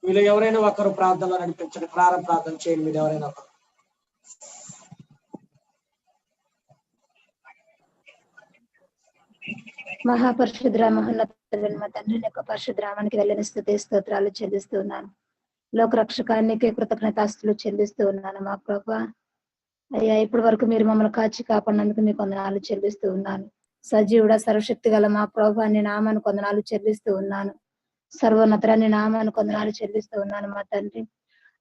మీలో ఎవరైనా ఒకరు ప్రార్థనలో నడిపించండి. ప్రారంభ ప్రార్థన చేయండి మీరు ఎవరైనా ఒకరు. మహాపరిశుద్ర మహోన్నత మా తండ్రి యొక్క పరిశుద్రామానికి వెళ్ళని స్తుతి స్తోత్రాలు చెల్లిస్తూ ఉన్నాను. లోకరక్షకానికి కృతజ్ఞతాస్తులు చెల్లిస్తూ ఉన్నాను మా ప్రభా. అయ్యా ఇప్పటి వరకు మీరు మమ్మల్ని కాచి కాపాడినందుకు మీకు వందనాలు చెల్లిస్తూ ఉన్నాను. సజీవుడ సర్వశక్తి గల మా ప్రభా నీ నామాన్ని వందనాలు చెల్లిస్తూ ఉన్నాను. సర్వోన్నతరాన్ని నామాన్ని వందనాలు చెల్లిస్తూ ఉన్నాను మా తండ్రి.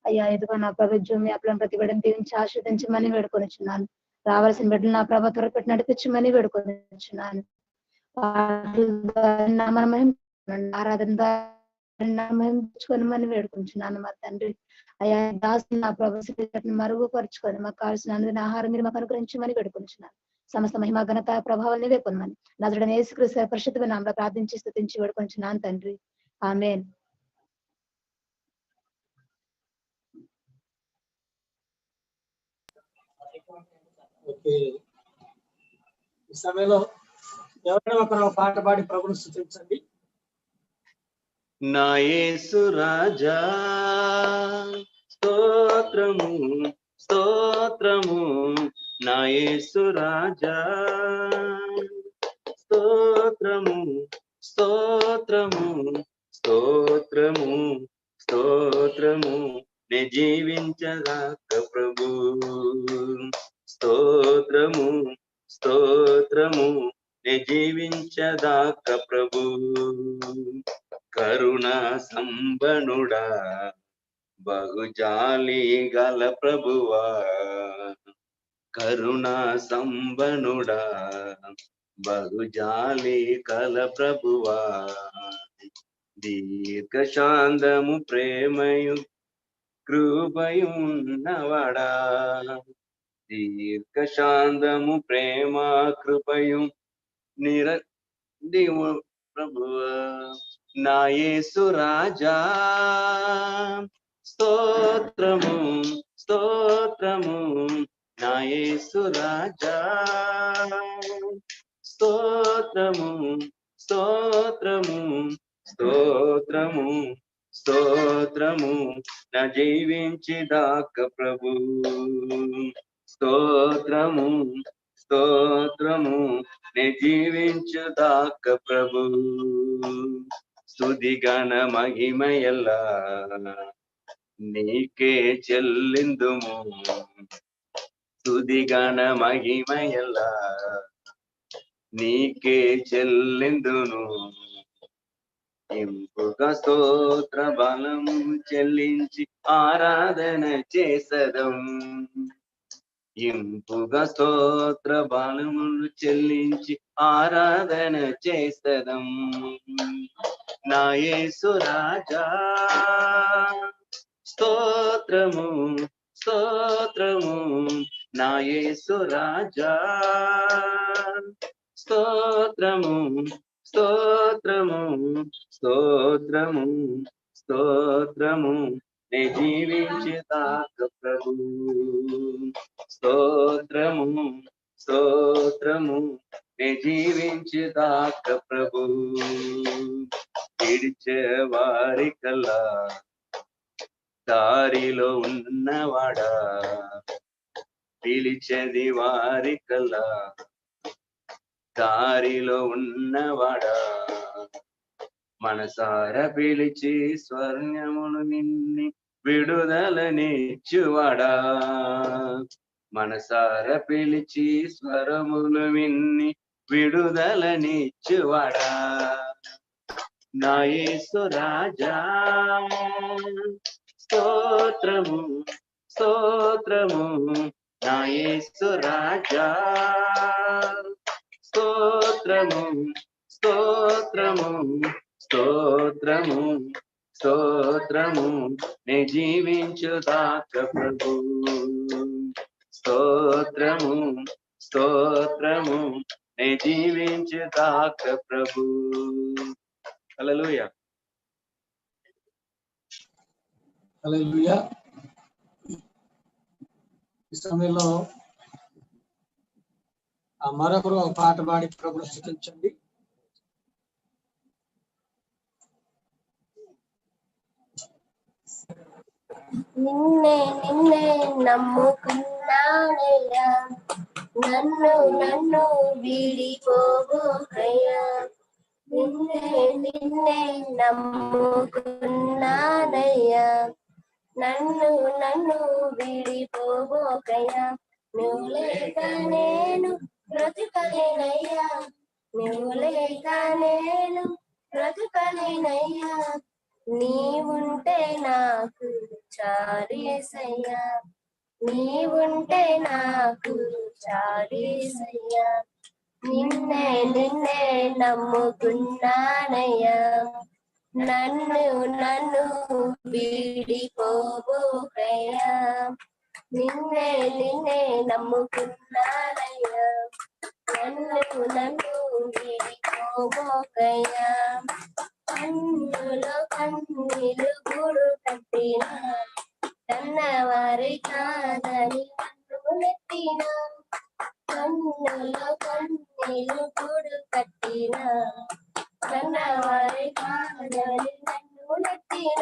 అయ్యా ఇదిగో నా ప్రభు జూమి అప్పులను ప్రతి బిడ్డను దీవించి ఆస్వాదించమని వేడుకొనిచున్నాను. రావాల్సిన బిడ్డలు నా ప్రభ త్వరపెట్టి నడిపించమని వేడుకొనిచున్నాను. ఆరాధన మహించుకోమని వేడుకుంటున్నాను మా తండ్రి. అయ్యా దాసు నా ప్రభు మరుగుపరుచుకొని మాకు కావాల్సిన ఆహారం మీరు మాకు అనుగ్రహించమని వేడుకుంటున్నాను. సమస్త మహిమ ఘనత ప్రభావాలు నీవే పొందమని నజరుడైన యేసుక్రీస్తు పరిశుద్ధ నామములో ప్రార్థించి స్తుతించి వేడుకుంటున్నాను తండ్రి. ఆమేన్. ఈ సమయంలో ఎవరైనా ఒకరు పాట పాడి ప్రభుని స్తుతించండి. నా యేసు రాజా స్తోత్రము స్తోత్రము, నా యేసు రాజా స్తోత్రము స్తోత్రము స్తోత్రము స్తోత్రము, నే జీవించదాక ప్రభు స్తోత్రము స్తోత్రము, నే జీవించదాక ప్రభు. కరుణా సంబనుడా బహుజాలి గల ప్రభువా, కరుణా సంబనుడా బహుజాలి గల ప్రభువా, దీర్ఘశాంతము ప్రేమయు కృపయు ఉన్నవాడా, దీర్ఘశాంతము ప్రేమ కృపయు నిరదివు ప్రభువా. నా యేసు రాజా స్తోత్రము స్తోత్రము, నా యేసు రాజా స్తోత్రము స్తోత్రము స్తోత్రము స్తోత్రము, నా జీవించిదాక ప్రభు స్తోత్రము స్తోత్రము, నే జీవించుదాక ప్రభు. స్తుతిగణ మహిమయల్లా నీకే చెల్లిందుము, స్తుతిగణ మహిమయల్లా నీకే చెల్లిందును. ఇంపుగా స్తోత్ర బలము చెల్లించి ఆరాధన చేసదం, ఇంపుగా స్తోత్ర బలములు చెల్లించి ఆరాధన చేసదం. నా యేసు రాజా స్తోత్రము స్తోత్రము, నా యేసు రాజా స్తోత్రము స్తోత్రము స్తోత్రము స్తోత్రము, నే జీవించుదాక ప్రభు స్తోత్రము స్తోత్రము, నే జీవించుదాక ప్రభు. పిడిచే వారికల్లా దారిలో ఉన్నవాడా, పిలిచేది వారికల్లా దారిలో ఉన్నవాడా, మనసార పిలిచి స్వర్ణమును నిన్ని విడుదలనిచ్చువాడా, మనసార పిలిచి స్వరములు విన్ని విడుదలనిచ్చువాడా. నా యేసు రాజా స్తోత్రము స్తోత్రము, నా యేసు రాజా స్తోత్రము స్తోత్రము స్తోత్రము స్తోత్రము, నే జీవించుదాక ప్రభు స్తోత్రము స్తోత్రము, నే జీవించుదాక ప్రభు. హల్లెలూయా హల్లెలూయా. ఈ సమయంలో మరొకరు ఒక పాట పాడి ప్రభుని స్తుతించండి. నిన్నే నిన్నే నమ్ముకున్నానయ్యా, నన్ను నన్ను వీడిపోబోకయ్యా. నిన్నే నిన్నే నమ్ముకున్నానయ్యా, నన్ను నన్ను వీడిపోబోకయ్యా. నువ్వు లేక నేను బ్రతుకలేనయ్యా, నువ్వు లేక నేను బ్రతుకలేనయ్యా. నీవుంటే నాకు చాలేసయ్యా, నీవుంటే నాకు చాలేసయ్యా. నిన్నే నిన్నే నమ్ముకున్నానయ్యా, నన్ను నన్ను వీడిపోబోకయ్యా. నిన్నే నిన్నే నమ్ముకున్నానయ్యా, నన్ను నన్ను వీడిపోబోకయ్యా. కన్నులో కన్నీలు గూడు కట్టిన, కన్నవారి కాదని నన్ను నెట్టిన. కన్నులో కన్నీలు గూడు కట్టిన, కన్నవారి కాదని నన్ను నెట్టిన.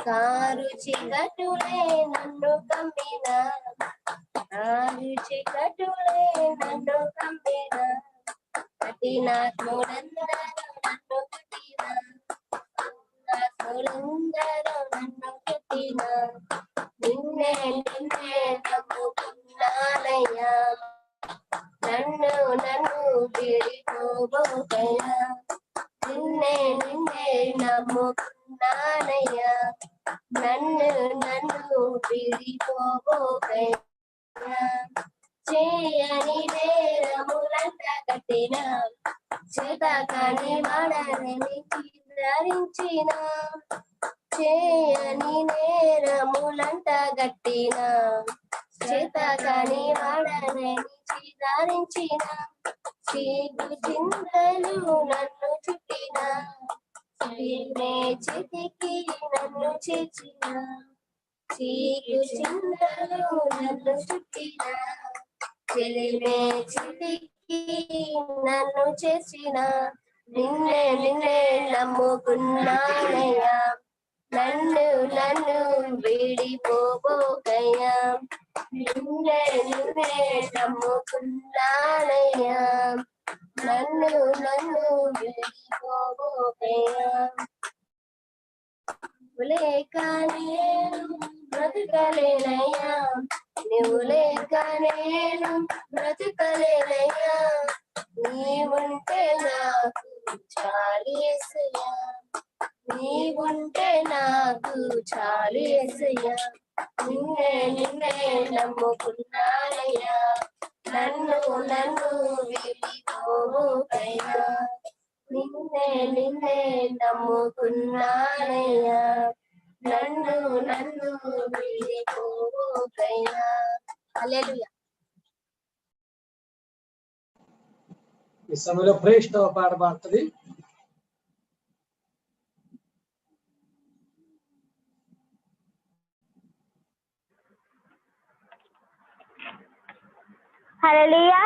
కారు చీకటులే నన్ను కమ్మిన, కారు చీకటులే నన్ను కమ్మిన. కఠినాత్ములందరూ నన్ను కట్టిన, కఠినాత్ములందరూ నన్ను కట్టిన. నిన్నే నిన్నే నమ్ముకున్నానయ్యా, నన్ను నన్ను వీడిపోబోకయ్యా. నిన్నే నిన్నే నమ్ముకున్నానయ్యా, నన్ను నన్ను వీడిపోబోకయ్యా. చేయని నేరములంట కట్టిన, చేతకాని వాడనని ధరించిన. చేయని నేరములంట గట్టిన, చేతకాని వాడనని ధరించిన. చీకు చింతలు నన్ను చుట్టిన, చీమే చితికి నన్ను చేర్చిన. చీకు చింతలు నన్ను చుట్టిన, చెలిమే చితికి నన్ను చేర్చిన. నిన్నే నిన్నే నమ్ముకున్నానయ్యా, నన్ను నన్ను వీడిపోబోకయ్యా. నిన్నే నిన్నే నమ్ముకున్నానయ్యా, నన్ను నన్ను వీడిపోబోకయ్యా. నువ్వు లేక నేను బ్రతుకలేనయ్యా, నువ్వు లేక నేను బ్రతుకలేనయ్యా. నీవుంటే నాకు చాలేసయ్యా, నీవుంటే నాకు చాలేసయ్యా. నిన్నే నిన్నే నమ్ముకున్నానయ్యా, నన్ను నన్ను వీడిపోబోకయ్యా. నిన్నే నిన్నే నమ్ముకున్నానయ్యా, నన్ను నన్ను వీడిపోబోకయ్యా. హల్లెలూయా. ఈ సమయంలో ప్రేష్ఠ పాట పాడుతుంది. హల్లెలూయా.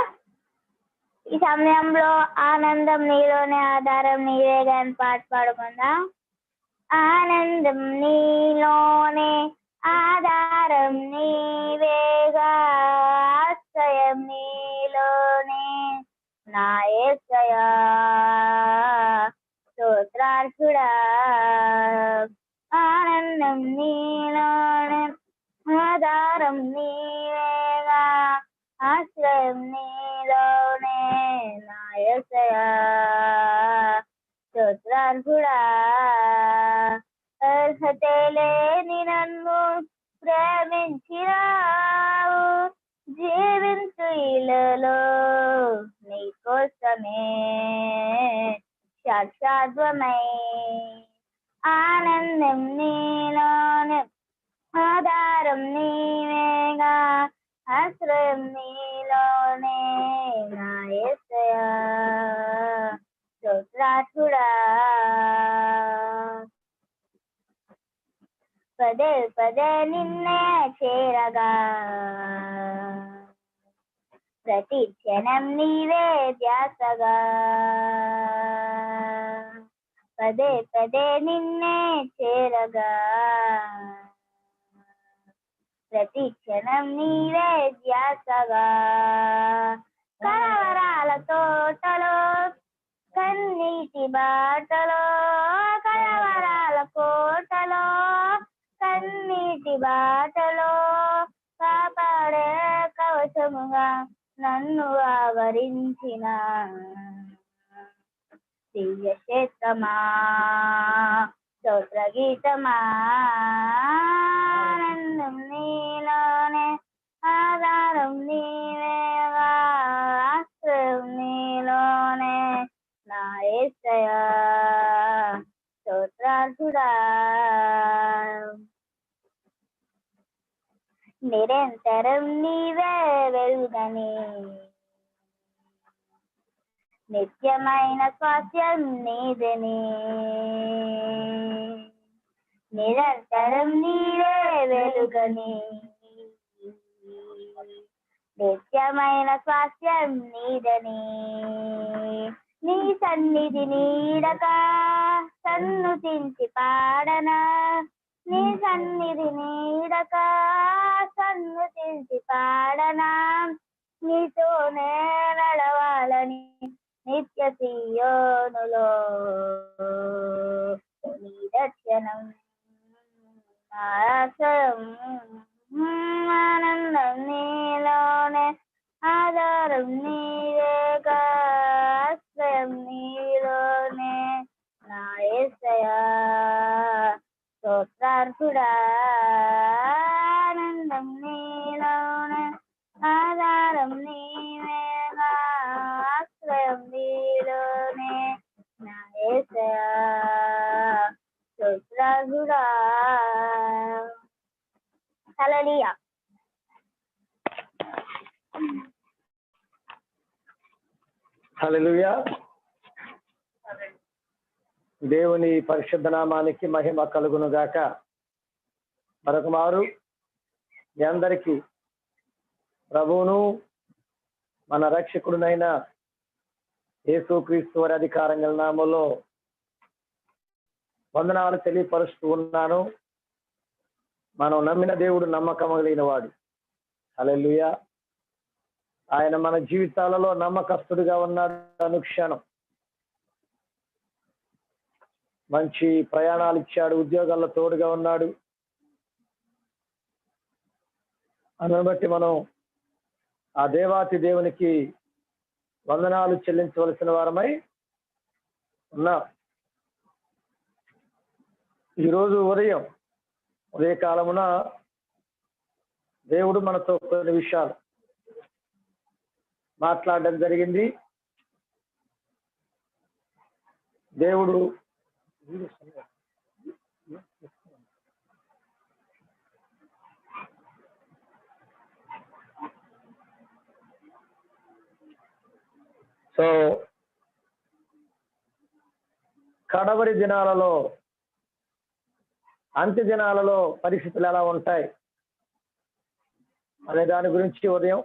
ఈ సమయంలో ఆనందం నీలోనే ఆధారం నీవే గాని పాట పాడుకుందాం. ఆనందం నీలోనే ఆధారం నీవేగా, ఆశ్రయం నీలోనే నా యేసయ్యా. స్తోత్రార్హుడా. ఆనందం నీలోనే ఆధారం నీవేగా, ఆశ్రయం నీలోనే నా యేసయ్యా. స్తోత్రార్హుడా. అర్హతే లేని నన్ను ప్రేమించినావు, జీవించు ఇలలో నీ కోసమే శాశ్వతమై. ఆనందం నీలోనే ఆధారం నీవేగా, ఆశ్రయం నీలోనే నా యేసయ్యా. స్తోత్రార్హుడా. పదే పదే నిన్నే చేరగా, ప్రతి క్షణం నీవే ధ్యాసగా. పదే పదే నిన్నే చేరగా, ప్రతి క్షణం నీవే ధ్యాసగా. కలవరాల తోటలో కన్నీటి బాటలో, కలవరాల కోటలో కన్నీటి బాటలో, కాపాడే కవచముగా నన్ను ఆవరించిన దివ్య క్షేత్రమా, స్తోత్ర గీతమా, ఆనందం నీలోనే, ఆధారం నీవేగా, ఆశ్రయం నీలోనే, నా యేసయ్యా స్తోత్రార్హుడా. నిరంతరం నీవే వెలుగని, నిత్యమైన స్వాస్థ్యం నీదని, నిరంతరం నీవే వెలుగని, నిత్యమైన స్వాస్థ్యం నీదని. నీ సన్నిధి నీడక సన్నుతించి పాడనా, నీ సన్నిధి నీడక సన్నుతించి పాడనా, నీతోనే నడవాలని నిత్య సియోనులో, నీ దర్శనం ఆశ్రయం, ఆనందం నీలోనే, ఆధారం నీవేగా, ఆశ్రయం నీలోనే, నా యేసయ్యా స్తోత్రార్హుడా. ఆనందం నీలోనే, ఆధారం నీవేగా, ఆశ్రయం నీలోనే, నా యేసయ్యా స్తోత్రార్హుడా. హల్లెలూయా. హల్లెలూయా. దేవుని పరిశుద్ధ నామానికి మహిమ కలుగును గాక. మరొక మారు మీ అందరికీ ప్రభువును మన రక్షకుడునైన యేసుక్రీస్తు వారి అధికారం గల నామములో వందనాలు తెలియపరుస్తూ ఉన్నాను. మనం నమ్మిన దేవుడు నమ్మకం కలిగిన వాడు. హల్లెలూయా. ఆయన మన జీవితాలలో నమ్మకస్తుడిగా ఉన్నాడు. అనుక్షణం మంచి ప్రయాణాలు ఇచ్చాడు, ఉద్యోగాల్లో తోడుగా ఉన్నాడు. అందుని బట్టి మనం ఆ దేవాతి దేవునికి వందనాలు చెల్లించవలసిన వారమై ఉన్నాం. ఈరోజు ఉదయకాలమున దేవుడు మనతో కొన్ని విషయాలు మాట్లాడడం జరిగింది. దేవుడు కడవరి దినాలలో, అంత్య దినాలలో పరిస్థితులు ఎలా ఉంటాయి అనే దాని గురించి ఉదయం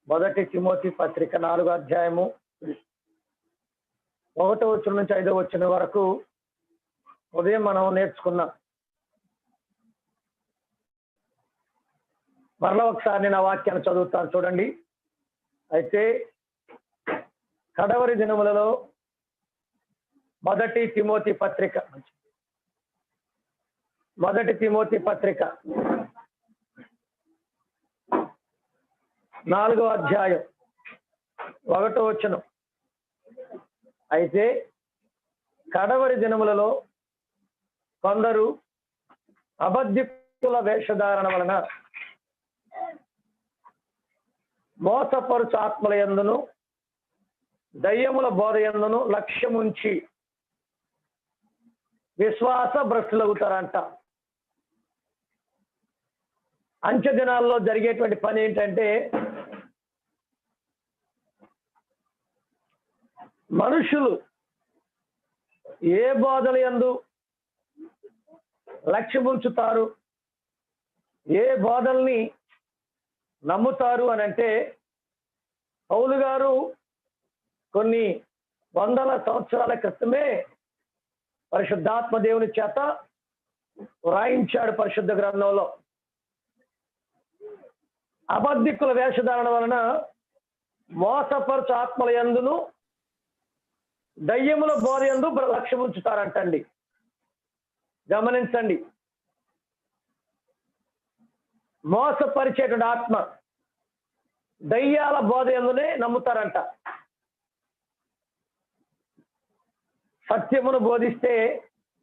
1 తిమోతి పత్రిక 4వ అధ్యాయము 1వ వచనం నుంచి 5వ వచనం వరకు ఉదయం మనం నేర్చుకున్నాం. మరలా ఒకసారి నేను ఆ వాక్యాన్ని చదువుతాను, చూడండి. అయితే కడవరి దినములలో 1 తిమోతి పత్రిక 4వ అధ్యాయం 1వ వచనం. అయితే కడవరి దినములలో కొందరు అబద్ధికుల వేషధారణ వలన మోసపరుచు ఆత్మల యందును దయ్యముల బోధ యందును లక్ష్యముంచి విశ్వాస భ్రష్టులవుతారంట. అంత్య దినాల్లో జరిగేటువంటి పని ఏంటంటే, మనుషులు ఏ బోధల యందు లక్ష్యముంచుతారు, ఏ బోధల్ని నమ్ముతారు అని అంటే, పౌలు గారు కొన్ని వందల సంవత్సరాల క్రితమే పరిశుద్ధాత్మ దేవుని చేత వ్రాయించాడు పరిశుద్ధ గ్రంథంలో. అబద్ధికుల వేషధారణ వలన మోసపరచు ఆత్మల యందును దయ్యముల బోధ యందు లక్ష్యం ఉంచుతారంటండి. గమనించండి, మోసపరిచేటువంటి ఆత్మ దయ్యాల బోధ యందునే నమ్ముతారంట. సత్యమును బోధిస్తే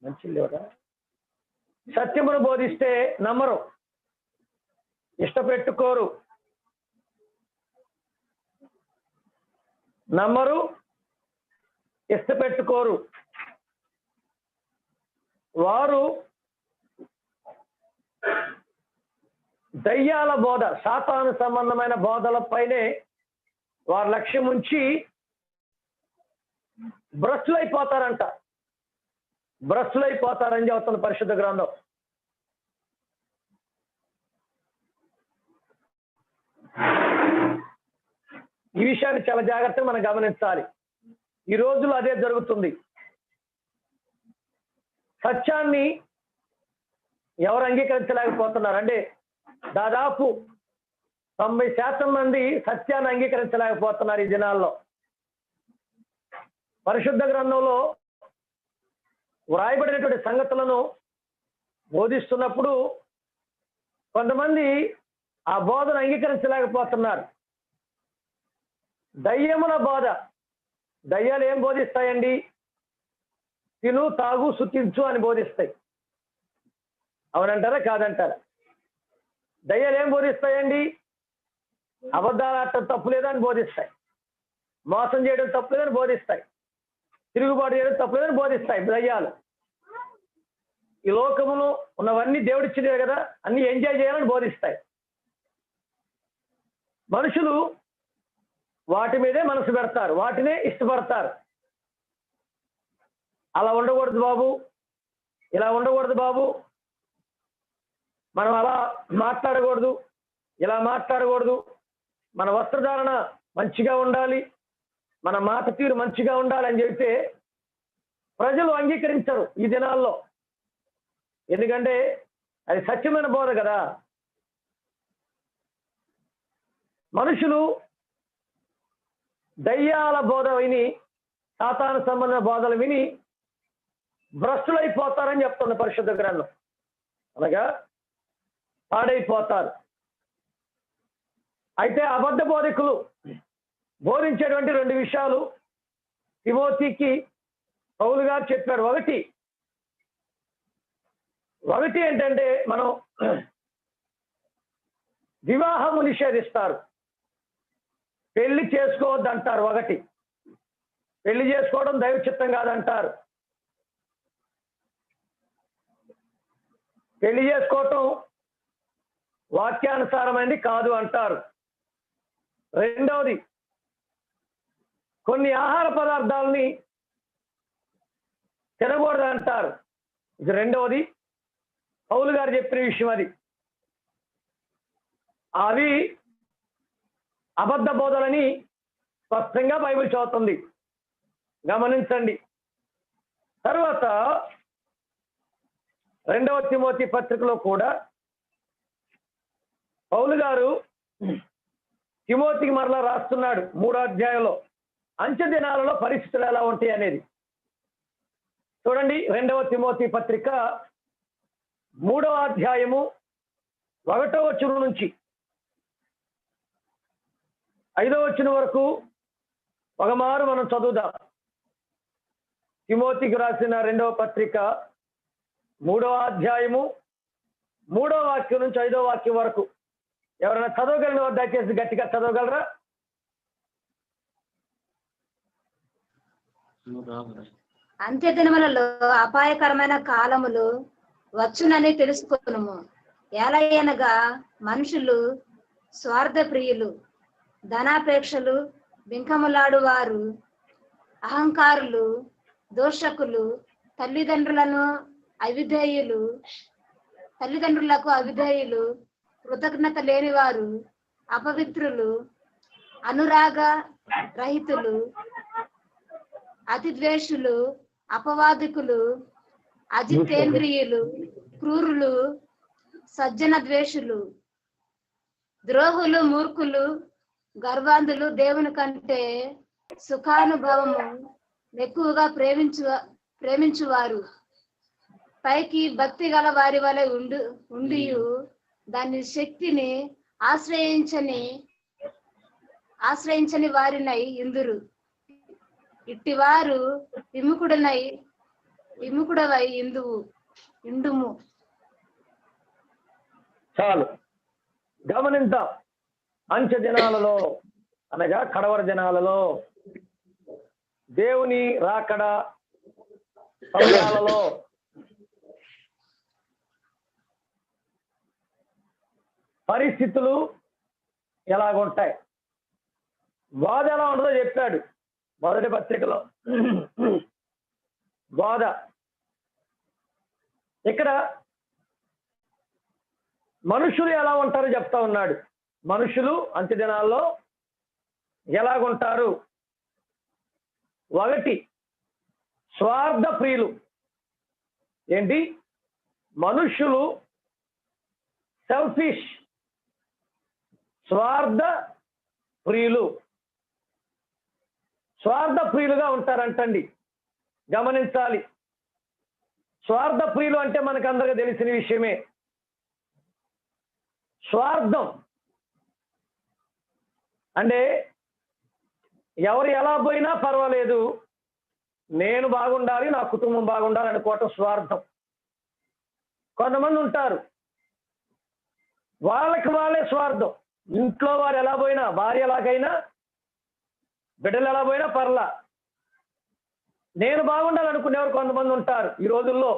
మంచిది, సత్యమును బోధిస్తే నమ్మరు, ఇష్టపెట్టుకోరు, నమ్మరు, ఇష్టపెట్టుకోరు. వారు దయ్యాల బోధ, సాతాను సంబంధమైన బోధలపైనే వారు లక్ష్యం ఉంచి భ్రష్టులైపోతారంట. భ్రష్టులైపోతారని చెబుతున్న పరిశుద్ధ గ్రంథం. ఈ విషయాన్ని చాలా జాగ్రత్తగా మనం గమనించాలి. ఈ రోజుల్లో అదే జరుగుతుంది. సత్యాన్ని ఎవరు అంగీకరించలేకపోతున్నారు అంటే దాదాపు 90% మంది సత్యాన్ని అంగీకరించలేకపోతున్నారు ఈ దినాల్లో. పరిశుద్ధ గ్రంథంలో వ్రాయబడినటువంటి సంగతులను బోధిస్తున్నప్పుడు కొంతమంది ఆ బోధను అంగీకరించలేకపోతున్నారు. దయ్యముల బోధ, దయ్యాలు ఏం బోధిస్తాయండి? తిను, తాగు, సుఖించు అని బోధిస్తాయి. అవునంటారా కాదంటారా? దయ్యాలు ఏం బోధిస్తాయండి? అబద్ధాలు ఆడటం తప్పు లేదని బోధిస్తాయి, మోసం చేయడం తప్పు లేదని బోధిస్తాయి, తిరుగుబాటు చేయడం తప్పు లేదని బోధిస్తాయి దయ్యాలు. ఈ లోకమును ఉన్నవన్నీ దేవుడిచ్చినవే కదా, అన్ని ఎంజాయ్ చేయాలని బోధిస్తాయి. మనుషులు వాటి మీదే మనసు పెడతారు, వాటినే ఇష్టపడతారు. అలా ఉండకూడదు బాబు, ఇలా ఉండకూడదు బాబు, మనం అలా మాట్లాడకూడదు, ఇలా మాట్లాడకూడదు, మన వస్త్రధారణ మంచిగా ఉండాలి, మన మాట తీరు మంచిగా ఉండాలి అని చెప్తే ప్రజలు అంగీకరించరు ఈ దినాల్లో. ఎందుకంటే అది సత్యమైన బోధ కదా. మనుషులు దయ్యాల బోధ విని, సాతాను సంబంధ బోధలు విని భ్రష్టులైపోతారని చెప్తున్న పరిశుద్ధ గ్రంథం. అనగా పాడైపోతారు. అయితే అబద్ధ బోధకులు బోధించేటువంటి 2 విషయాలు తిమోతికి పౌలు గారు చెప్పారు. ఒకటి ఏంటంటే మనం వివాహము నిషేధిస్తారు, పెళ్లి చేసుకోవద్దు అంటారు. ఒకటి, పెళ్లి చేసుకోవడం దైవ చిత్తం కాదంటారు. పెళ్లి చేసుకోవటం వాక్యానుసారమైనది కాదు అంటారు. రెండవది, కొన్ని ఆహార పదార్థాలని తినకూడదు అంటారు. ఇది రెండవది, పౌలు గారు చెప్పిన విషయం. అది అవి అబద్ధ బోధలని స్పష్టంగా బైబిల్ చదువుతుంది, గమనించండి. తర్వాత 2వ తిమోతి పత్రికలో కూడా పౌలు గారు తిమోతికి మరలా రాస్తున్నాడు 3వ అధ్యాయంలో అంచె దినాలలో పరిస్థితులు ఎలా ఉంటాయి అనేది. చూడండి, 2వ తిమోతి పత్రిక 3వ అధ్యాయము 1వ వచనం నుంచి 5వ వచనం వరకు ఒక మారు మనం చదువుదాం. తిమోతికి రాసిన 2వ పత్రిక 3వ అధ్యాయము 3వ వాక్యం నుంచి 5వ వాక్యం వరకు ఎవరైనా చదవగలిగిన వారు దయచేసి గట్టిగా చదవగలరా? అంత్య దినములలో అపాయకరమైన కాలములు వచ్చునని తెలుసుకొనుము. ఎలయనగా మనుషులు స్వార్థ ప్రియులు, ధనాపేక్షలు, బింకములాడు వారు, అహంకారులు, దోషకులు, తల్లిదండ్రులకు అవిధేయులు, కృతజ్ఞత లేనివారు, అపవిత్రులు, అనురాగ రహితులు, అతిద్వేషులు, అపవాదికులు, అజితేంద్రియులు, క్రూరులు, సజ్జన ద్వేషులు, ద్రోహులు, మూర్ఖులు, గర్వాంధులు దేవుని కంటే సుఖానుభవము ఎక్కువగా ప్రేమించువారు పైకి భక్తి గల వారి వలె ఉండి దాని శక్తిని ఆశ్రయించని వారినై ఇందురు. ఇట్టివారు విముకుడవై ఇండుము. చాలు గమనిద్దాం. అంచె దినాలలో అనగా కడవర దినాలలో దేవుని రాకడ సమయాలలో పరిస్థితులు ఎలాగుంటాయి, బాధ ఎలా ఉంటుందో చెప్పాడు మొదటి పత్రికలో. బాధ ఇక్కడ మనుషులు ఎలా ఉంటారో చెప్తా ఉన్నాడు. మనుషులు అంత్య దినాల్లో ఎలాగుంటారు? ఒకటి, స్వార్థ ప్రియులు. ఏంటి? మనుషులు సెల్ఫిష్, స్వార్థ ప్రియులు. స్వార్థ ప్రియులుగా ఉంటారంటండి. గమనించాలి. స్వార్థ ప్రియులు అంటే మనకు అందరికీ తెలిసిన విషయమే. స్వార్థం అంటే ఎవరు ఎలా పోయినా పర్వాలేదు, నేను బాగుండాలి, నా కుటుంబం బాగుండాలి అనుకోవటం స్వార్థం. కొంతమంది ఉంటారు వాళ్ళకి వాళ్ళే స్వార్థం. ఇంట్లో వారు ఎలా పోయినా, భార్య ఎలాగైనా, బిడ్డలు ఎలా పోయినా పర్లా, నేను బాగుండాలి అనుకునేవారు కొంతమంది ఉంటారు. ఈ రోజుల్లో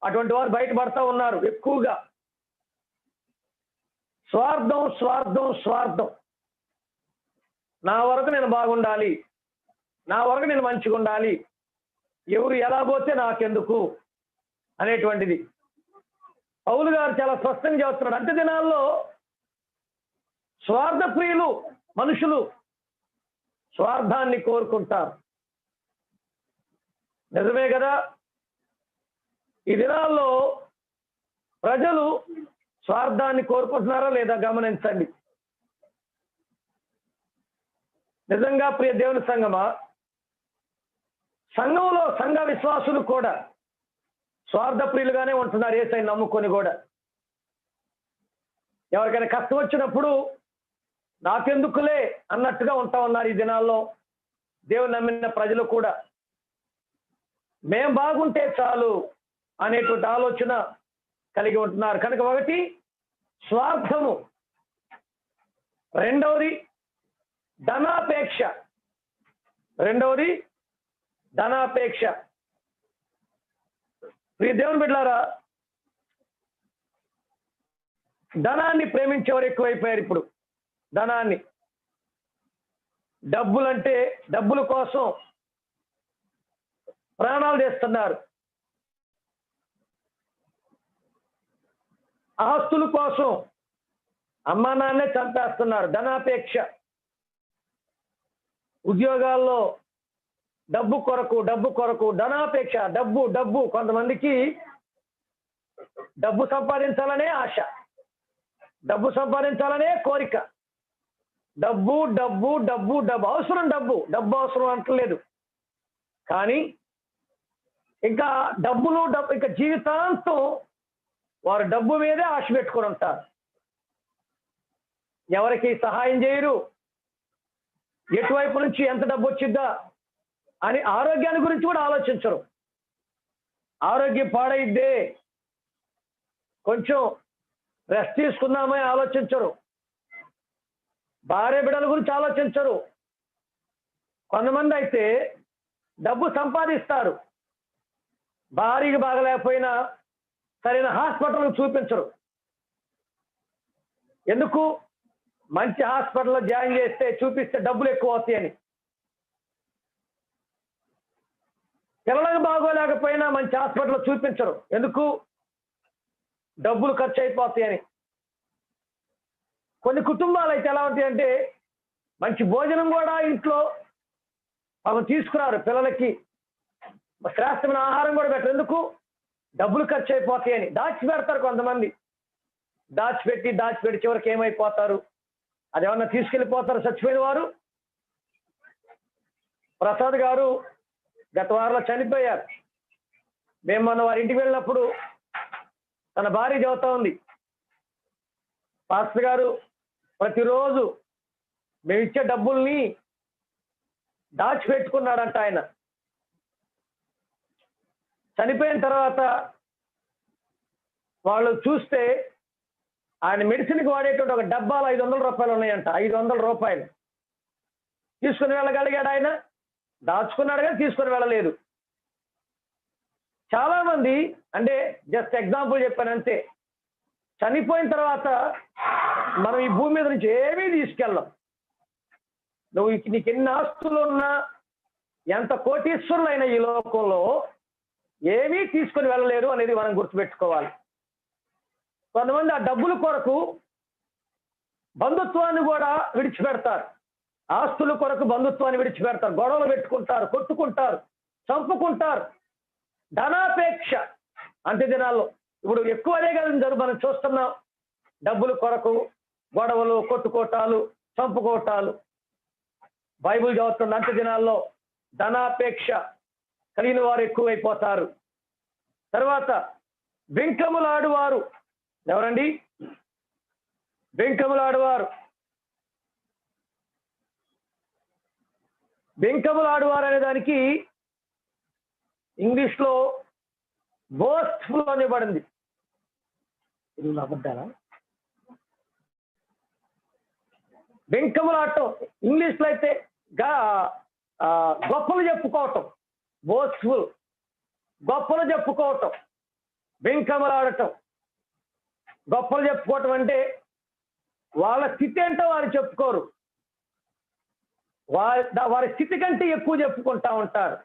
అటువంటి వారు బయటపడతా ఉన్నారు ఎక్కువగా. స్వార్థం స్వార్థం స్వార్థం. నా వరకు నేను బాగుండాలి, నా వరకు నేను మంచిగా ఉండాలి, ఎవరు ఎలా పోతే నాకెందుకు అనేటువంటిది. పౌలు గారు చాలా స్పష్టంగా చెప్తున్నాడు. అంత్య దినాల్లో స్వార్థ ప్రియులు మనుషులు స్వార్థాన్ని కోరుకుంటారు. నిజమే కదా? ఈ దినాల్లో ప్రజలు స్వార్థాన్ని కోరుకుంటున్నారా లేదా గమనించండి. నిజంగా ప్రియ దేవుని సంఘమా, సంఘంలో సంఘ విశ్వాసులు కూడా స్వార్థ ప్రియులుగానే ఉంటున్నారు. యేసయ్యను నమ్ముకొని కూడా ఎవరికైనా కష్టం వచ్చినప్పుడు నాకెందుకులే అన్నట్టుగా ఉంటా ఉన్నారు ఈ దినాల్లో. దేవుని నమ్మిన ప్రజలు కూడా మేం బాగుంటే చాలు అనేటువంటి ఆలోచన కలిగి ఉంటున్నారు. కనుక ఒకటి స్వార్థము, రెండవది ధనాపేక్ష. ప్రియ దేవుని బిడ్డలారా, ధనాన్ని ప్రేమించేవారు ఎక్కువైపోయారు ఇప్పుడు. ధనాన్ని, డబ్బులంటే డబ్బుల కోసం ప్రాణాలు చేస్తున్నారు. ఆస్తుల కోసం అమ్మా నాన్నే చంపేస్తున్నారు. ధనాపేక్ష. ఉద్యోగాల్లో డబ్బు కొరకు ధనాపేక్ష. డబ్బు కొంతమందికి డబ్బు సంపాదించాలనే ఆశ, డబ్బు సంపాదించాలనే కోరిక. డబ్బు అవసరం. డబ్బు అవసరం అంటలేదు, కానీ ఇంకా ఇంకా జీవితాంతం వారు డబ్బు మీదే ఆశ పెట్టుకొని ఉంటారు. ఎవరికి సహాయం చేయరు, ఎటువైపు నుంచి ఎంత డబ్బు వచ్చిద్దా అని ఆరోగ్యాన్ని గురించి కూడా ఆలోచించరు. ఆరోగ్యం పాడైద్దే, కొంచెం రెస్ట్ తీసుకుందామని ఆలోచించరు. భార్య బిడ్డల గురించి ఆలోచించరు. కొంతమంది అయితే డబ్బు సంపాదిస్తారు, భార్యకి బాగలేకపోయినా సరైన హాస్పిటల్కి చూపించరు. ఎందుకు? మంచి హాస్పిటల్లో జాయిన్ చేస్తే చూపిస్తే డబ్బులు ఎక్కువ అవుతాయని. పిల్లలకు బాగోలేకపోయినా మంచి హాస్పిటల్లో చూపించరు. ఎందుకు? డబ్బులు ఖర్చు అయిపోతాయని. కొన్ని కుటుంబాలు అయితే ఎలా ఉంటాయంటే మంచి భోజనం కూడా ఇంట్లో తీసుకురారు, పిల్లలకి శ్రేష్టమైన ఆహారం కూడా పెట్టరు. ఎందుకు? డబ్బులు ఖర్చు అయిపోతాయని. దాచిపెడతారు కొంతమంది. దాచిపెట్టి చివరికి ఏమైపోతారు? అదేమన్నా తీసుకెళ్ళిపోతారు చచ్చిపోయిన వారు? ప్రసాద్ గారు గత వారంలో చనిపోయారు. మేము మొన్న వారి ఇంటికి వెళ్ళినప్పుడు తన భార్య చెబుతా ఉంది, పాస్టర్ గారు ప్రతిరోజు మేము ఇచ్చే డబ్బుల్ని దాచిపెట్టుకున్నాడంట ఆయన. చనిపోయిన తర్వాత వాళ్ళు చూస్తే ఆయన మెడిసిన్కి వాడేటువంటి ఒక డబ్బాలో 500 రూపాయలు ఉన్నాయంట. 500 రూపాయలు తీసుకుని వెళ్ళగలిగాడు ఆయన? దాచుకున్నాడు కానీ తీసుకుని వెళ్ళలేదు. చాలా మంది, అంటే జస్ట్ ఎగ్జాంపుల్ చెప్పాను అంతే, చనిపోయిన తర్వాత మనం ఈ భూమి మీద నుంచి ఏమీ తీసుకెళ్ళం. నువ్వు నీకు ఎన్ని ఆస్తులు ఉన్నా, ఎంత కోటీశ్వరులైనా ఈ లోకంలో ఏమీ తీసుకొని వెళ్ళలేరు అనేది మనం గుర్తుపెట్టుకోవాలి. కొంతమంది ఆ డబ్బుల కొరకు బంధుత్వాన్ని కూడా విడిచిపెడతారు. ఆస్తుల కొరకు బంధుత్వాన్ని విడిచిపెడతారు, గొడవలు పెట్టుకుంటారు, కొట్టుకుంటారు, చంపుకుంటారు. ధనాపేక్ష అంత్య దినాల్లో ఇప్పుడు ఎక్కువ అదే కదా మనం చూస్తున్నాం. డబ్బుల కొరకు గొడవలు, కొట్టుకోటాలు, చంపుకోటాలు. బైబిల్ చదువుతున్న అంత్య దినాల్లో ధనాపేక్ష కలిగిన వారు ఎక్కువైపోతారు. తర్వాత వెంకములాడువారు. ఎవరండి వెంకములాడువారు? వెంకములాడువారు అనే దానికి ఇంగ్లీష్ లో బోస్ట్ఫుల్ అనేబడింది. ఇది అబద్ధాలా? వెంకములాడటం ఇంగ్లీష్ లో అయితే గొప్పలు చెప్పుకోవటం, బోస్ట్ఫుల్, గొప్పలు చెప్పుకోవటం. వెంకములాడటం, గొప్పలు చెప్పుకోవటం అంటే వాళ్ళ స్థితి ఏంటో వారు చెప్పుకోరు, వారి స్థితి కంటే ఎక్కువ చెప్పుకుంటా ఉంటారు.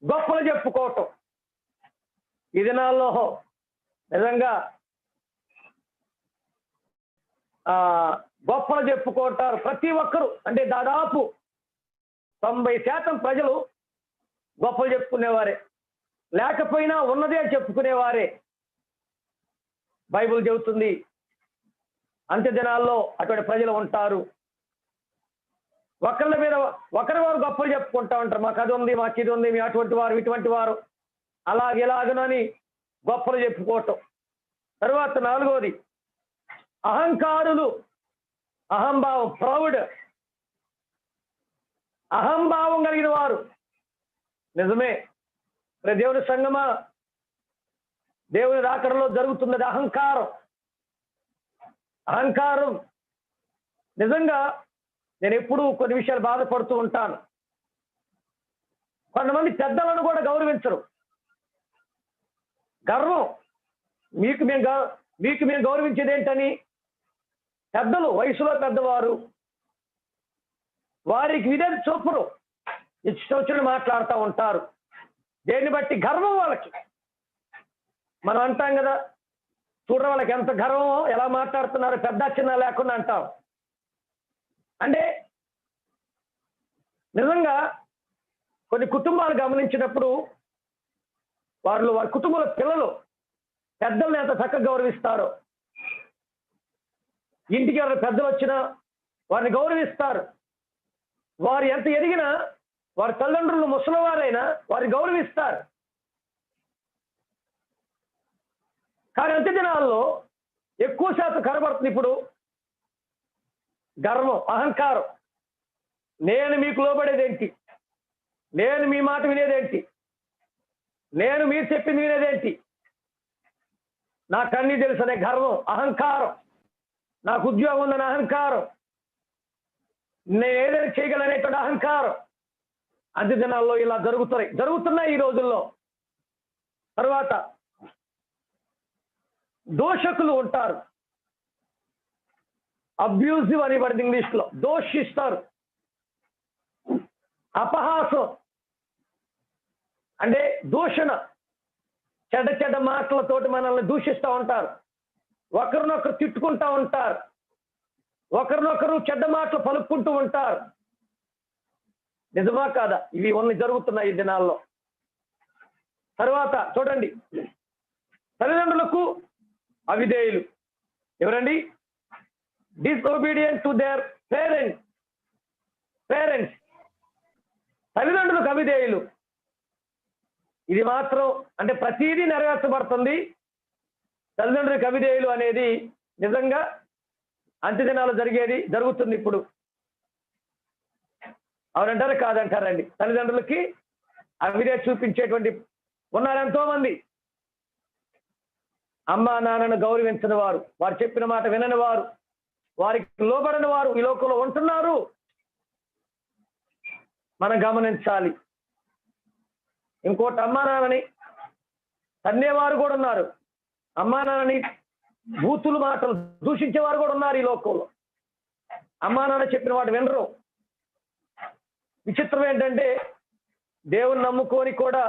గొప్పలు చెప్పుకోవటం ఈ దినాల్లో నిజంగా గొప్పలు చెప్పుకుంటారు ప్రతి ఒక్కరు. అంటే దాదాపు 90% ప్రజలు గొప్పలు చెప్పుకునేవారే, లేకపోయినా ఉన్నదే చెప్పుకునేవారే. బైబిల్ చెబుతుంది అంత్య దినాల్లో అటువంటి ప్రజలు ఉంటారు. ఒకళ్ళ మీద ఒకరి వారు గొప్పలు చెప్పుకుంటా ఉంటారు. మాకు అది ఉంది, మాకు ఇది ఉంది, మీ అటువంటి వారు, ఇటువంటి వారు, అలాగేలాగనని గొప్పలు చెప్పుకోవటం. తర్వాత 4వది అహంకారులు. అహంభావం, ప్రౌడ్, అహంభావం కలిగిన వారు. నిజమే, దేవుని సంగమా, దేవుని రాకడలో జరుగుతున్నది అహంకారం. అహంకారం నిజంగా నేను ఎప్పుడూ కొన్ని విషయాలు బాధపడుతూ ఉంటాను. కొంతమంది పెద్దలను కూడా గౌరవించరు. గర్వం, మీకు మేము గౌరవించేది ఏంటని పెద్దలు, వయసులో పెద్దవారు, వారికి విధేయత చూపరు, ఇష్టం మాట్లాడుతూ ఉంటారు. దేన్ని బట్టి గర్వం వాళ్ళకి. మనం అంటాం కదా, చూడడం వాళ్ళకి ఎంత గర్వమో, ఎలా మాట్లాడుతున్నారు, పెద్ద చిన్న లేకుండా అంటాం. అంటే నిజంగా కొన్ని కుటుంబాలు గమనించినప్పుడు వారి కుటుంబంలో పిల్లలు పెద్దల్ని ఎంత చక్కగా గౌరవిస్తారో, ఇంటికి ఎవరైనా పెద్దలు వచ్చినా వారిని గౌరవిస్తారు. వారు ఎంత ఎదిగినా, వారి తల్లిదండ్రులు ముసలివారైనా వారిని గౌరవిస్తారు. కానీ అంత్య దినాల్లో ఎక్కువ శాతం కనబడుతుంది ఇప్పుడు గర్వం, అహంకారం. నేను మీకు లోబడేదేంటి, నేను మీ మాట వినేదేంటి, నేను మీరు చెప్పింది వినేదేంటి, నాకు అన్నీ తెలుసనే గర్వం, అహంకారం. నాకు ఉద్యోగం ఉందనే అహంకారం, నేను ఏదైనా చేయగలనేటువంటి అహంకారం. అంత్య దినాల్లో ఇలా జరుగుతున్నాయి ఈ రోజుల్లో. తర్వాత దోషకులు ఉంటారు. అబ్యూజివ్ అని పడింది ఇంగ్లీష్ లో. దోషిస్తారు. అపహాసం అంటే దూషణ, చెడ్డ మాటలతోటి మనల్ని దూషిస్తూ ఉంటారు. ఒకరినొకరు తిట్టుకుంటూ ఉంటారు, ఒకరినొకరు చెడ్డ మాటలు పలుక్కుంటూ ఉంటారు. నిజమా కాదా? ఇవి కొన్ని జరుగుతున్నాయి ఈ దినాల్లో. తర్వాత చూడండి, తల్లిదండ్రులకు అవిధేయులు. ఎవరండి? Disobedient to their parents. తల్లిదండ్రులకు అవిధేయులు. ఇది మాత్రం అంటే ప్రతిదీ నెరవేర్చబడుతుంది. తల్లిదండ్రులకు అవిధేయులు అనేది నిజంగా అంత్యదినాలు జరుగుతుంది ఇప్పుడు. అవునంటారు కాదంటారండి? తల్లిదండ్రులకి అవిధేయత చూపించేటువంటి ఉన్నారు ఎంతో మంది. అమ్మా నాన్నను గౌరవించని వారు, వారు చెప్పిన మాట వినని వారు, వారికి లోబడని వారు ఈ లోకంలో ఉంటున్నారు. మనం గమనించాలి. ఇంకోటి, అమ్మా నాన్నని తన్నేవారు కూడా ఉన్నారు. అమ్మా నాన్నని బూతులు మాటలు దూషించేవారు కూడా ఉన్నారు ఈ లోకంలో. అమ్మా నాన్న చెప్పిన వాటి వినరు. విచిత్రం ఏంటంటే దేవుని నమ్ముకొని కూడా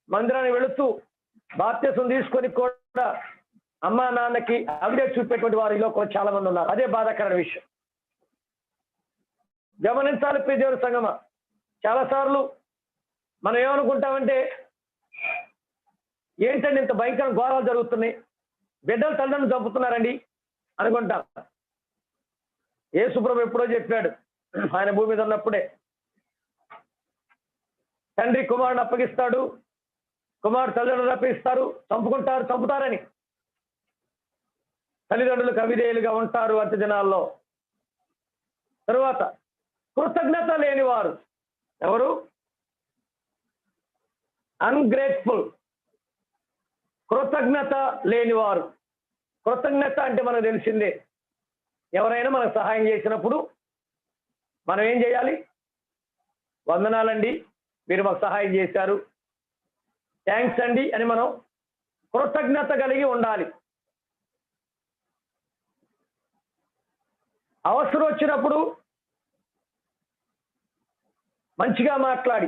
మందిరానికి వెళుతూ బాప్తిసం తీసుకొని కూడా అమ్మా నాన్నకి అవిధేయత చూపేటువంటి వారు ఈ లోకంలో చాలా మంది ఉన్నారు. అదే బాధాకరమైన విషయం. గమనించాలి ప్రియ దేవుని సంగమా. చాలాసార్లు మనం ఏమనుకుంటామంటే, ఏంటండి ఇంత భయంకర ఘోరాలు జరుగుతున్నాయి, బిడ్డలు తల్లిదండ్రులు చంపుతున్నారండి అనుకుంటాం. యేసుప్రభు ఎప్పుడో చెప్పాడు, ఆయన భూమి మీద ఉన్నప్పుడే, తండ్రి కుమారుని అప్పగిస్తాడు, కుమారుడు తల్లిదండ్రులు అప్పగిస్తారు, చంపుతారని. తల్లిదండ్రులకు అవిధేయులుగా ఉంటారు అంత్య దినాల్లో. తరువాత కృతజ్ఞత లేనివారు. ఎవరు? అన్గ్రేట్ఫుల్. కృతజ్ఞత లేనివారు. కృతజ్ఞత అంటే మనకు తెలిసిందే. ఎవరైనా మనకు సహాయం చేసినప్పుడు మనం ఏం చేయాలి? వందనాలండి, మీరు మాకు సహాయం చేశారు, థ్యాంక్స్ అండి అని మనం కృతజ్ఞత కలిగి ఉండాలి. అవసరం వచ్చినప్పుడు మంచిగా మాట్లాడి,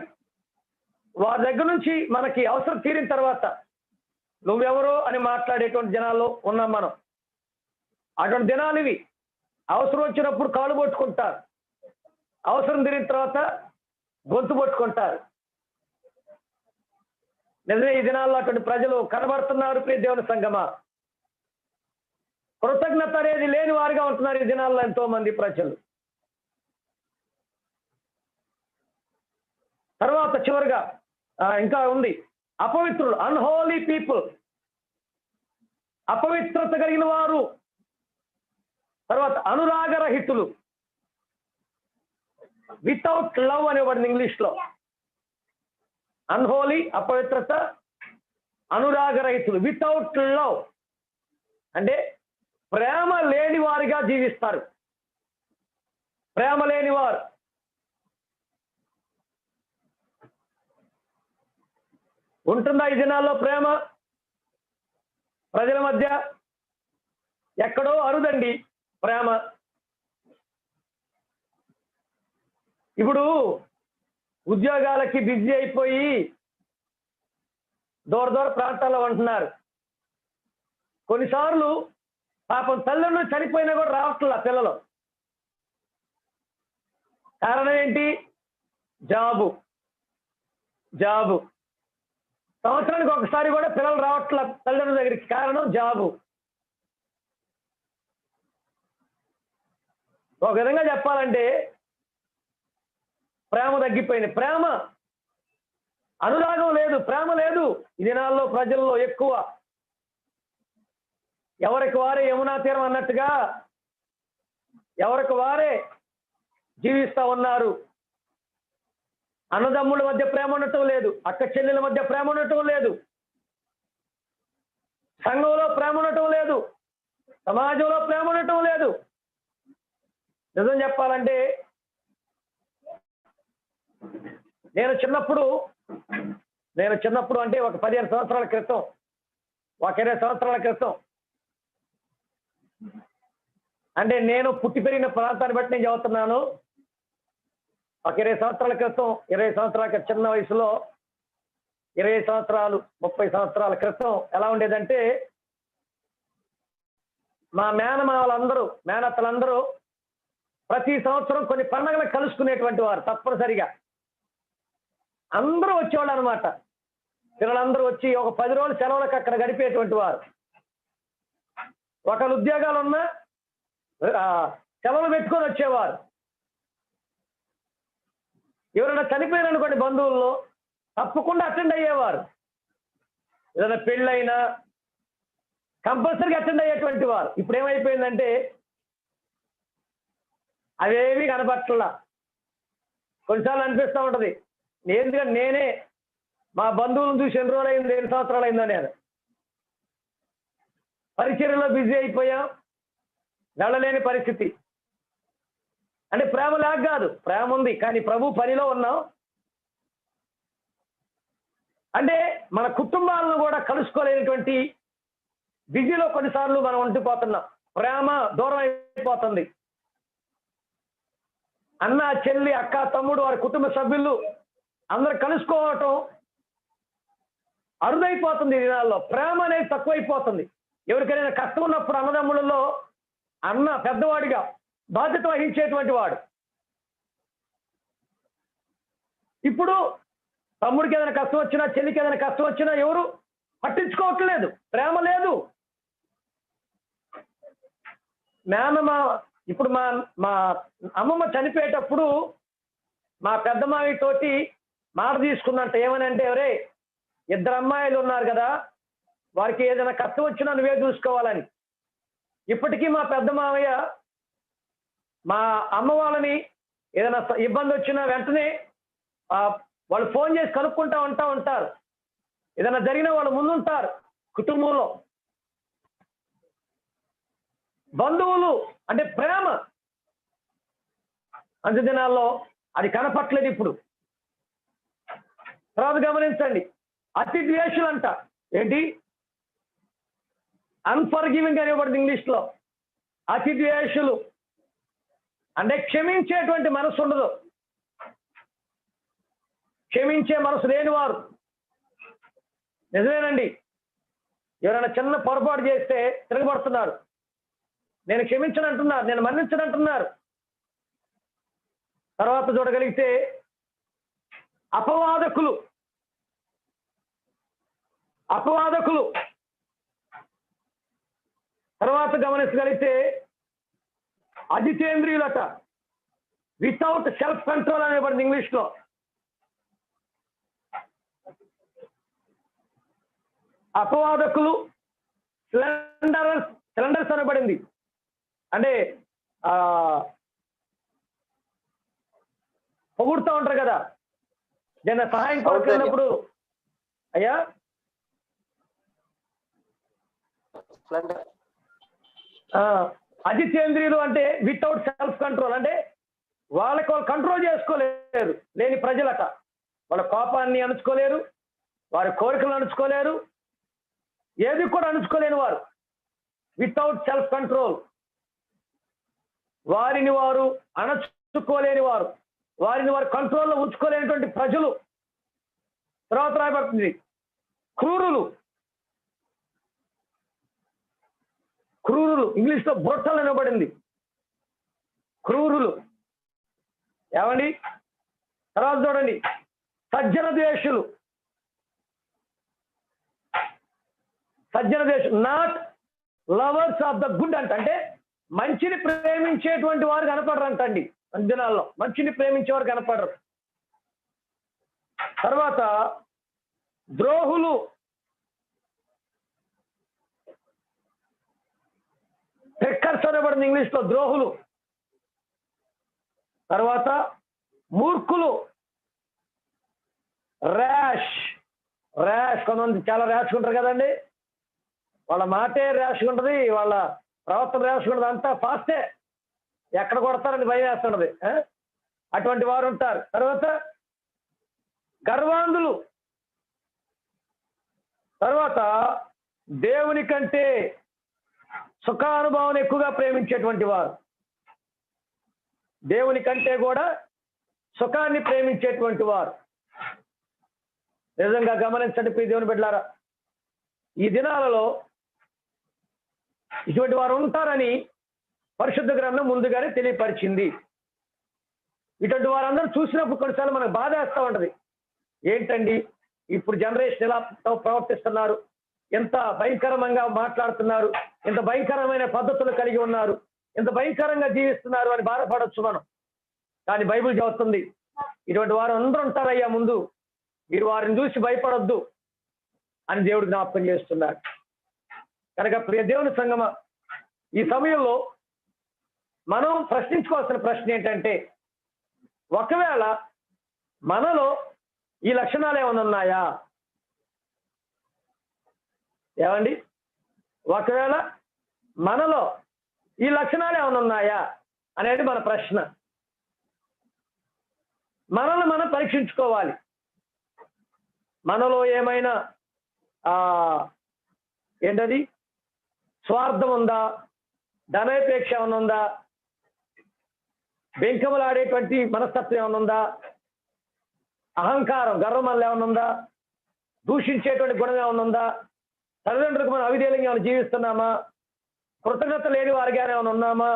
వారి దగ్గర నుంచి మనకి అవసరం తీరిన తర్వాత నువ్వెవరో అని మాట్లాడేటువంటి జనాల్లో ఉన్నాం మనం. అటువంటి దినాలు ఇవి. అవసరం వచ్చినప్పుడు కాళ్ళు పట్టుకుంటారు, అవసరం తీరిన తర్వాత గొంతు పట్టుకుంటారు. నిజమే, ఈ దినాల్లో అటువంటి ప్రజలు కనబడుతున్నారు ప్రియ దేవుని సంగమా. కృతజ్ఞత అనేది లేని వారిగా ఉంటున్నారు ఈ దినాల్లో ఎంతో మంది ప్రజలు. తర్వాత చివరిగా ఇంకా ఉంది, అపవిత్రులు, అన్హోలీ పీపుల్. అపవిత్రత కలిగిన వారు. తర్వాత అనురాగరహితులు. వితౌట్ లవ్ అనేవాడు ఇంగ్లీష్లో. అన్హోలీ, అపవిత్రత, అనురాగరహితులు. వితౌట్ లవ్ అంటే ప్రేమ లేని వారిగా జీవిస్తారు. ప్రేమ లేని వారు. ఉంటుందా ఈ దినాల్లో ప్రేమ ప్రజల మధ్య? ఎక్కడో అరుదండి ప్రేమ. ఇప్పుడు ఉద్యోగాలకి బిజీ అయిపోయి దూర ప్రాంతాల్లో ఉంటున్నారు. కొన్నిసార్లు పాపం తల్లిదండ్రులు చనిపోయినా కూడా రావట్ల పిల్లలు. కారణం ఏంటి? జాబు. సంవత్సరానికి ఒకసారి కూడా పిల్లలు రావట్ల తల్లిదండ్రుల దగ్గరికి. కారణం జాబు. ఒక విధంగా చెప్పాలంటే ప్రేమ తగ్గిపోయింది. ప్రేమ, అనురాగం లేదు, ప్రేమ లేదు ఈ దినాల్లో ప్రజల్లో ఎక్కువ. ఎవరికి వారే యమునా తీరం అన్నట్టుగా ఎవరికి వారే జీవిస్తూ ఉన్నారు. అన్నదమ్ముల మధ్య ప్రేమ ఉండటం లేదు, అక్క చెల్లెల మధ్య ప్రేమ ఉండటం లేదు, సంఘంలో ప్రేమ ఉండటం లేదు, సమాజంలో ప్రేమ ఉండటం లేదు. నిజం చెప్పాలంటే నేను చిన్నప్పుడు అంటే ఒక 15 సంవత్సరాల క్రితం, ఒక 20 సంవత్సరాల క్రితం, అంటే నేను పుట్టి పెరిగిన ప్రాంతాన్ని బట్టి నేను చెబుతున్నాను. ఒక 20 సంవత్సరాల క్రితం, 20 సంవత్సరాల చిన్న వయసులో, 20 సంవత్సరాలు 30 సంవత్సరాల క్రితం ఎలా ఉండేదంటే, మా మేనత్తలందరూ ప్రతి సంవత్సరం కొన్ని పండుగలకు కలుసుకునేటువంటి వారు. తప్పనిసరిగా అందరూ వచ్చేవాళ్ళు అనమాట. పిల్లలందరూ వచ్చి ఒక 10 రోజులు సెలవులకు అక్కడ గడిపేటువంటి వారు. ఒకళ్ళు ఉద్యోగాలు ఉన్నా సెలవులు పెట్టుకొని వచ్చేవారు. ఎవరైనా చనిపోయారనుకోండి బంధువుల్లో తప్పకుండా అటెండ్ అయ్యేవారు. ఏదైనా పెళ్ళైనా కంపల్సరీగా అటెండ్ అయ్యేటువంటి వారు. ఇప్పుడు ఏమైపోయిందంటే అవేమీ కనపట్ల. కొన్నిసార్లు అనిపిస్తూ ఉంటది, ఎందుకంటే నేనే మా బంధువులను చూసి ఎన్ని రోజులు అయింది, ఎన్ని సంవత్సరాలు అయిందో నేను పరిచర్యలో బిజీ అయిపోయాం, వెళ్ళలేని పరిస్థితి. అంటే ప్రేమ లేక కాదు, ప్రేమ ఉంది, కానీ ప్రభు పనిలో ఉన్నాం. అంటే మన కుటుంబాలను కూడా కలుసుకోలేనటువంటి బిజీలో కొన్నిసార్లు మనం ఉండిపోతున్నాం. ప్రేమ దూరం అయిపోతుంది. అన్న, చెల్లి, అక్క, తమ్ముడు, వారి కుటుంబ సభ్యులు అందరు కలుసుకోవటం అరుదైపోతుంది. ఈ దినాల్లో ప్రేమ అనేది తక్కువైపోతుంది. ఎవరికైనా కష్టం ఉన్నప్పుడు అన్నదమ్ములలో అన్న పెద్దవాడిగా బాధ్యత వహించేటువంటి వాడు. ఇప్పుడు తమ్ముడికి ఏదైనా కష్టం వచ్చినా, చెల్లికి ఏదైనా కష్టం వచ్చినా ఎవరు పట్టించుకోవట్లేదు. ప్రేమ లేదు. ఇప్పుడు మా అమ్మమ్మ చనిపోయేటప్పుడు మా పెద్ద మావి తోటి మాట తీసుకుందంట. ఏమని అంటే, ఎవరే 2 అమ్మాయిలు ఉన్నారు కదా, వారికి ఏదైనా కష్టం వచ్చినా నువ్వే చూసుకోవాలని. ఇప్పటికీ మా పెద్ద మావయ్య మా అమ్మ వాళ్ళని ఏదైనా ఇబ్బంది వచ్చినా వెంటనే వాళ్ళు ఫోన్ చేసి కనుక్కుంటా ఉంటారు. ఏదైనా జరిగినా వాళ్ళు ముందుంటారు. కుటుంబంలో బంధువులు అంటే ప్రేమ అంత్య దినాల్లో అది కనపట్లేదు ఇప్పుడు. తర్వాత గమనించండి, అతి ద్వేషులు అంట. ఏంటి? అన్ఫర్గివింగ్ అని ఇవ్వబడింది ఇంగ్లీష్లో. అతి ద్వేషులు అంటే క్షమించేటువంటి మనసు ఉండదు, క్షమించే మనసు లేని వారు. నిజమేనండి, ఎవరైనా చిన్న పొరపాటు చేస్తే తిరగబడుతున్నారు. నేను క్షమించనంటున్నారు, నేను మన్నించనంటున్నారు. తర్వాత చూడగలిగితే అపవాదకులు తర్వాత గమనించగలిగితే అజితేంద్రియులట. వితౌట్ సెల్ఫ్ కంట్రోల్ అనేబడింది ఇంగ్లీష్లో. అపవాదకులు సిలిండర్స్ అనబడింది. అంటే పొగుడుతూ ఉంటారు కదా, నేను సహాయం కోరుతున్నప్పుడు, అయ్యా అజితేంద్రియులు అంటే వితౌట్ సెల్ఫ్ కంట్రోల్. అంటే వాళ్ళకి వాళ్ళు కంట్రోల్ చేసుకోలేరు లేని ప్రజలట. వాళ్ళ కోపాన్ని అణుచుకోలేరు, వారి కోరికలను అణుచుకోలేరు, ఏది కూడా అణుచుకోలేని వారు. వితౌట్ సెల్ఫ్ కంట్రోల్, వారిని వారు అణచుకోలేని వారు, వారిని వారు కంట్రోల్లో ఉంచుకోలేనటువంటి ప్రజలు. తర్వాత రాయబడుతుంది క్రూరులు. ఇంగ్లీష్లో బ్రొటల్ అనబడింది. క్రూరులు ఏమండి? తర్వాత చూడండి, సజ్జన ద్వేషులు. Not lovers of the good అంటే మంచిని ప్రేమించేటువంటి వారు కనపడరంటండి. అంజనాల్లో మంచిని ప్రేమించేవారు కనపడరు. తర్వాత ద్రోహులు. ట్రిక్కర్స్ అనబడింది ఇంగ్లీష్లో, ద్రోహులు. తర్వాత మూర్ఖులు. ర్యాష్. కొంతమంది చాలా ర్యాష్ ఉంటారు కదండి, వాళ్ళ మాటే ర్యాష్ ఉంటుంది, వాళ్ళ ప్రవర్తన ర్యాష్ ఉంటుంది, అంతా ఫాస్టే, ఎక్కడ కొడతారని భయం వేస్తున్నది. అటువంటి వారు ఉంటారు. తర్వాత గర్వాంధులు. తర్వాత దేవుని కంటే సుఖానుభవం ఎక్కువగా ప్రేమించేటువంటి వారు. దేవుని కంటే కూడా సుఖాన్ని ప్రేమించేటువంటి వారు. నిజంగా గమనించండి ప్రియ దేవుని బిడ్డలారా, ఈ దినాలలో ఇటువంటి వారు ఉంటారని పరిశుద్ధ గ్రంథం ముందుగానే తెలియపరిచింది. ఇటువంటి వారందరూ చూసినప్పుడు కొన్నిసార్లు మనకు బాధ వేస్తూ ఉంటది. ఏంటండి ఇప్పుడు జనరేషన్ ఎలా ప్రవర్తిస్తున్నారు, ఎంత భయంకరంగా మాట్లాడుతున్నారు, ఎంత భయంకరమైన పద్ధతులు కలిగి ఉన్నారు, ఇంత భయంకరంగా జీవిస్తున్నారు అని బాధపడవచ్చు మనం. కానీ బైబిల్ చెబుతుంది ఇటువంటి వారు అందరూ ఉంటారయ్యా ముందు, మీరు వారిని చూసి భయపడొద్దు అని దేవుడు జ్ఞాపకం చేస్తున్నాడు. కనుక ప్రియ దేవుని సంగమ, ఈ సమయంలో మనం ప్రశ్నించుకోవాల్సిన ప్రశ్న ఏంటంటే, ఒకవేళ మనలో ఈ లక్షణాలు ఏమైనా ఉన్నాయా? ఏమండి, ఒకవేళ మనలో ఈ లక్షణాలు ఏమైనా ఉన్నాయా అనేది మన ప్రశ్న. మనల్ని మనం పరీక్షించుకోవాలి. మనలో ఏమైనా ఏంటది స్వార్థం ఉందా, ధనాపేక్ష ఏమైనా ఉందా, బెంకములాడేటువంటి మనస్తత్వం ఏమైనా ఉందా, అహంకారం గర్వం వల్ల ఏమైనా ఉందా, దూషించేటువంటి గుణం ఏమైనా ఉందా, తల్లిదండ్రులకు మనం అవిధేయంగా ఏమైనా జీవిస్తున్నామా, కృతజ్ఞత లేని వారిగా ఏమైనా ఉన్నామా,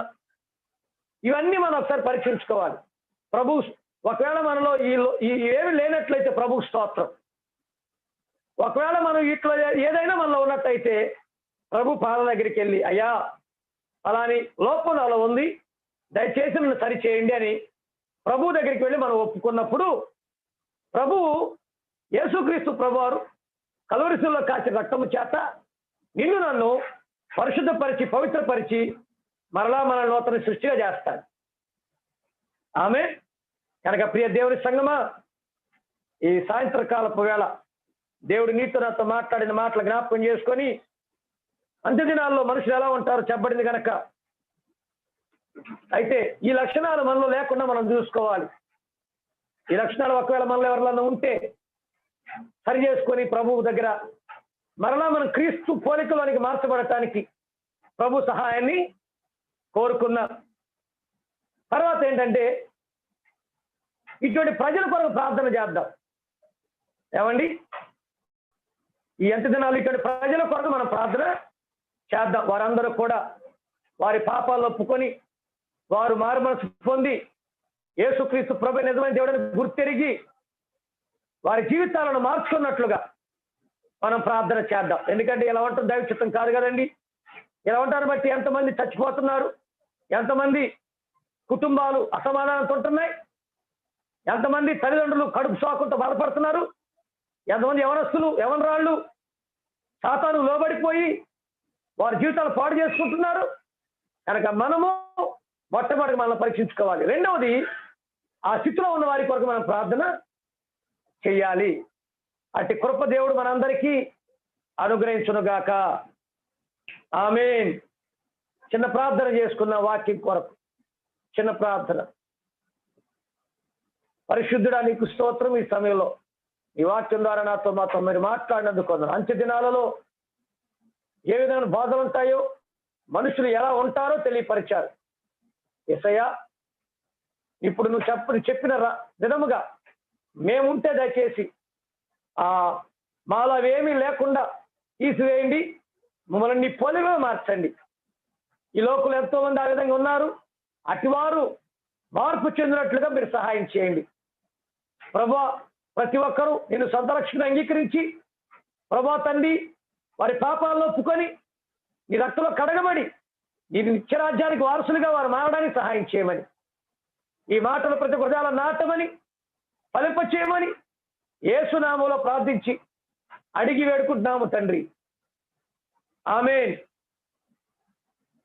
ఇవన్నీ మనం ఒకసారి పరీక్షించుకోవాలి. ప్రభు ఒకవేళ మనలో ఏమి లేనట్లయితే ప్రభు స్తోత్రం. ఒకవేళ మనం ఇట్లా ఏదైనా మనలో ఉన్నట్టయితే ప్రభు పాద దగ్గరికి వెళ్ళి, అయ్యా అలాని లోపం నాలో ఉంది, దయచేసి నన్ను సరిచేయండి అని ప్రభు దగ్గరికి వెళ్ళి మనం ఒప్పుకున్నప్పుడు ప్రభు యేసుక్రీస్తు ప్రభు వారు కలువరిశిలో కాచిన రక్తము చేత నిన్ను నన్ను పరిశుద్ధపరిచి పవిత్రపరిచి మరలా మన నూతన సృష్టిగా చేస్తాడు. ఆమె కనుక ప్రియ దేవుని సంగమా, ఈ సాయంత్రకాలపు వేళ దేవుడు నీతో నాతో మాట్లాడిన మాటలు జ్ఞాపకం చేసుకొని, అంత్య దినాల్లో మనుషులు ఎలా ఉంటారో చెప్పబడింది కనుక, అయితే ఈ లక్షణాలు మనలో లేకుండా మనం చూసుకోవాలి. ఈ లక్షణాలు ఒకవేళ మనలో ఎవరిలో ఉంటే సరి చేసుకొని ప్రభువు దగ్గర మరలా మనం క్రీస్తు పోలికలోనికి మార్చబడటానికి ప్రభు సహాయాన్ని కోరుకున్నాం. తర్వాత ఏంటంటే, ఇటువంటి ప్రజల కొరకు ప్రార్థన చేద్దాం. ఏమండి, ఈ అంత్య దినాలు ఇటువంటి ప్రజల కొరకు మనం ప్రార్థన చేద్దాం. వారందరూ కూడా వారి పాపాలు ఒప్పుకొని వారు మారు మనసు పొంది యేసుక్రీస్తు ప్రభు నిజమైన దేవుడిని గుర్తెరిగి వారి జీవితాలను మార్చుకున్నట్లుగా మనం ప్రార్థన చేద్దాం. ఎందుకంటే ఇలా ఉంటుంది దైవ చిత్తం కాదు కదండి. ఇలా ఉంటారు బట్టి ఎంతమంది చచ్చిపోతున్నారు, ఎంతమంది కుటుంబాలు అసమాధానంతో ఉంటున్నాయి, ఎంతమంది తల్లిదండ్రులు కడుపు సోకంతో బాధపడుతున్నారు, ఎంతమంది యవనస్తులు యవనరాళ్ళు సాతాను లోబడిపోయి వారి జీవితాలు పాడు చేసుకుంటున్నారు. కనుక మనము మొట్టమొదటి మనల్ని పరీక్షించుకోవాలి. రెండవది, ఆ స్థితిలో ఉన్న వారి కొరకు మనం ప్రార్థన చెయ్యాలి. అట్టి కృప దేవుడు మనందరికీ అనుగ్రహించునుగాక. ఆమేన్. చిన్న ప్రార్థన చేసుకున్న వాక్యం కొరకు చిన్న ప్రార్థన. పరిశుద్ధుడా నీకు స్తోత్రం. ఈ సమయంలో ఈ వాక్యం ద్వారా మాతో మీరు మాట్లాడినందుకు అంత్య దినాలలో ఏ విధమైన బాధలు ఉంటాయో, మనుషులు ఎలా ఉంటారో తెలియపరిచారు. యేసయ్యా, ఇప్పుడు నువ్వు చెప్పిన విధముగా మేముంటే దయచేసి మాలో అవేమీ లేకుండా తీసివేయండి, మమ్మల్ని నీ పోలిగా మార్చండి. ఈ లోకంలో ఎంతో మంది ఆ విధంగా ఉన్నారు, అటివారు మార్పు చెందినట్లుగా మీరు సహాయం చేయండి. ప్రభువా, ప్రతి ఒక్కరూ నేను సొంత రక్షణ అంగీకరించి ప్రభువా తండ్రి వారి పాపాలను ఒప్పుకొని నీ రక్తంలో కడగబడి నీ నిత్యరాజ్యానికి వారసులుగా వారు మారడానికి సహాయం చేయమని, ఈ మాటలు ప్రతి హృదయాల నాటమని ఫలింప చేయమని యేసు నామములో ప్రార్థించి అడిగి వేడుకుంటున్నాము తండ్రి. ఆమేన్.